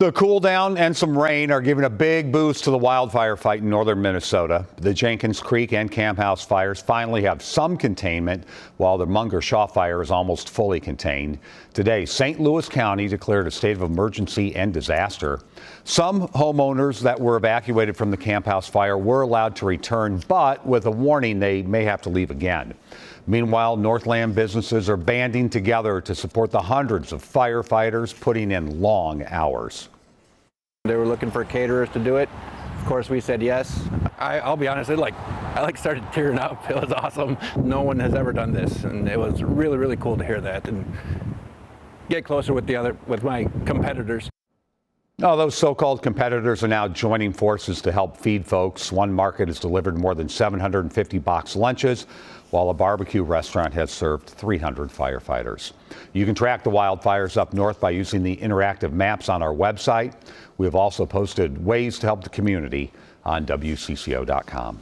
The cool down and some rain are giving a big boost to the wildfire fight in northern Minnesota. The Jenkins Creek and Camp House fires finally have some containment, while the Munger Shaw fire is almost fully contained. Today, St. Louis County declared a state of emergency and disaster. Some homeowners that were evacuated from the Camp House fire were allowed to return, but with a warning they may have to leave again. Meanwhile, Northland businesses are banding together to support the hundreds of firefighters putting in long hours. They were looking for caterers to do it. Of course, we said yes. I'll be honest, I started tearing up. It was awesome. No one has ever done this, and it was really, really cool to hear that and get closer with my competitors. Oh, those so-called competitors are now joining forces to help feed folks. One market has delivered more than 750 box lunches, while a barbecue restaurant has served 300 firefighters. You can track the wildfires up north by using the interactive maps on our website. We have also posted ways to help the community on WCCO.com.